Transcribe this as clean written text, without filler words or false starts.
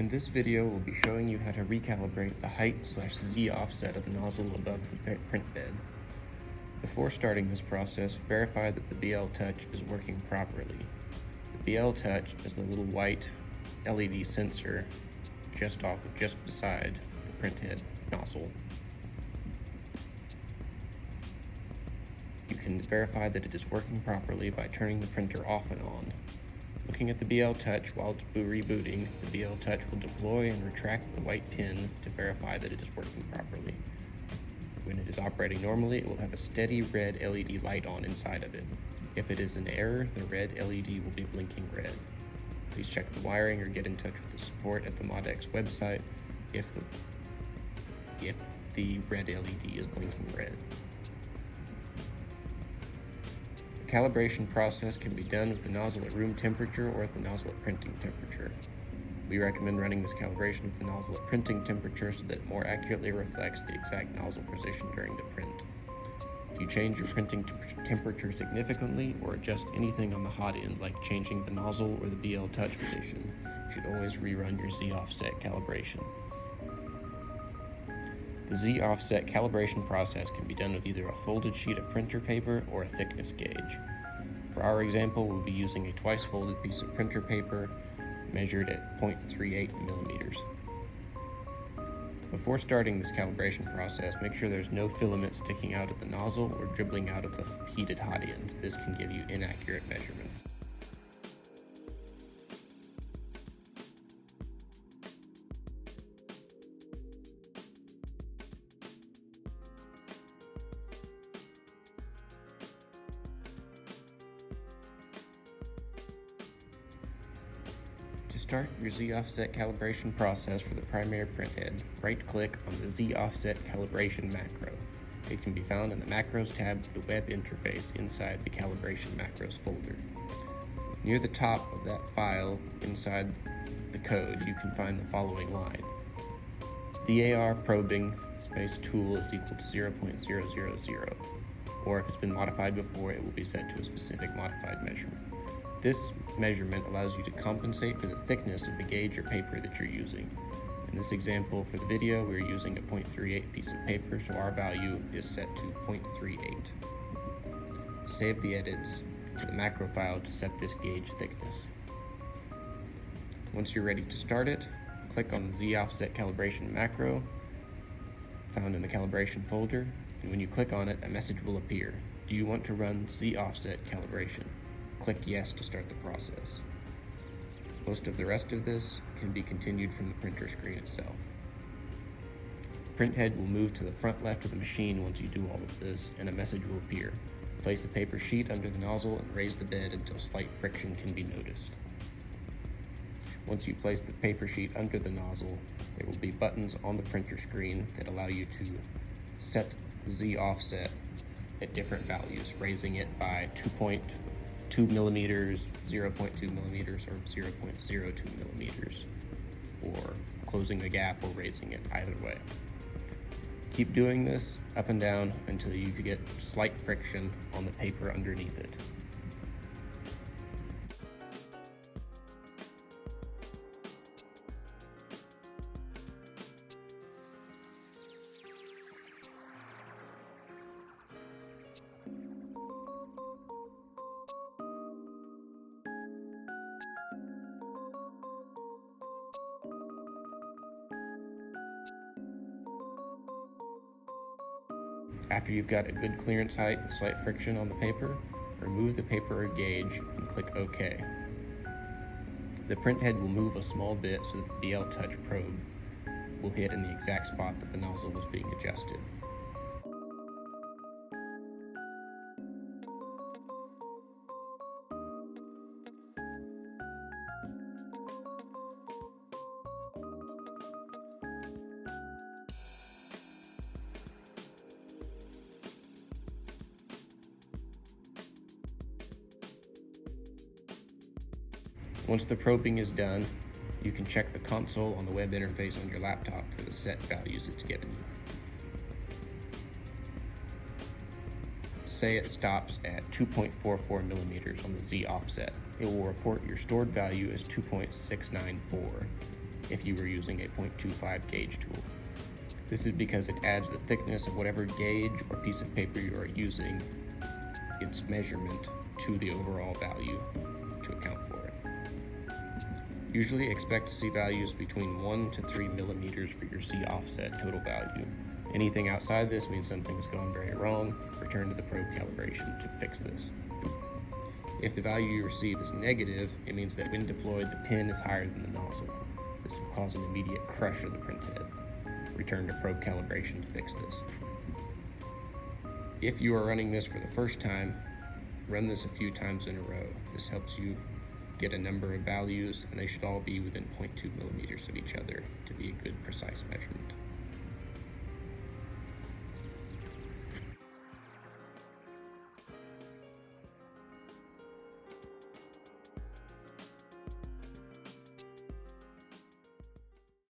In this video, we'll be showing you how to recalibrate the height/Z offset of the nozzle above the print bed. Before starting this process, verify that the BL Touch is working properly. The BL Touch is the little white LED sensor just beside the print head nozzle. You can verify that it is working properly by turning the printer off and on. Looking at the BL Touch while it's rebooting, the BL Touch will deploy and retract the white pin to verify that it is working properly. When it is operating normally, it will have a steady red LED light on inside of it. If it is an error, the red LED will be blinking red. Please check the wiring or get in touch with the support at the Modix website if the red LED is blinking red. The calibration process can be done with the nozzle at room temperature or with the nozzle at printing temperature. We recommend running this calibration with the nozzle at printing temperature so that it more accurately reflects the exact nozzle position during the print. If you change your printing temperature significantly or adjust anything on the hot end, like changing the nozzle or the BL Touch position, you should always rerun your Z offset calibration. The Z offset calibration process can be done with either a folded sheet of printer paper or a thickness gauge. For our example, we'll be using a twice folded piece of printer paper measured at 0.38 millimeters. Before starting this calibration process, make sure there's no filament sticking out at the nozzle or dribbling out of the heated hot end. This can give you inaccurate measurements. To start your Z offset calibration process for the primary printhead, right-click on the Z offset calibration macro. It can be found in the Macros tab of the web interface inside the Calibration Macros folder. Near the top of that file, inside the code, you can find the following line. VAR probing space tool is equal to 0.000, or if it's been modified before, it will be set to a specific modified measurement. This measurement allows you to compensate for the thickness of the gauge or paper that you're using. In this example for the video, we're using a 0.38 piece of paper, so our value is set to 0.38. Save the edits to the macro file to set this gauge thickness. Once you're ready to start it, click on the Z offset calibration macro found in the calibration folder, and when you click on it, a message will appear. Do you want to run Z offset calibration? Click yes to start the process. Most of the rest of this can be continued from the printer screen itself. The print head will move to the front left of the machine once you do all of this, and a message will appear. Place a paper sheet under the nozzle and raise the bed until slight friction can be noticed. Once you place the paper sheet under the nozzle, there will be buttons on the printer screen that allow you to set the Z offset at different values, raising it by 2.2 millimeters, 0.2 millimeters, or 0.02 millimeters, or closing the gap or raising it, either way. Keep doing this up and down until you get slight friction on the paper underneath it. After you've got a good clearance height and slight friction on the paper, remove the paper or gauge and click OK. The print head will move a small bit so that the BL Touch probe will hit in the exact spot that the nozzle was being adjusted. Once the probing is done, you can check the console on the web interface on your laptop for the set values it's given you. say it stops at 2.44 millimeters on the Z offset, it will report your stored value as 2.694. if you were using a 0.25 gauge tool. This is because it adds the thickness of whatever gauge or piece of paper you are using, its measurement, to the overall value to account for it. Usually expect to see values between 1 to 3 millimeters for your Z offset total value. Anything outside this means something has gone very wrong. Return to the probe calibration to fix this. If the value you receive is negative, it means that when deployed, the pin is higher than the nozzle. This will cause an immediate crush of the print head. Return to probe calibration to fix this. If you are running this for the first time, run this a few times in a row. This helps you get a number of values, and they should all be within 0.2 millimeters of each other to be a good, precise measurement.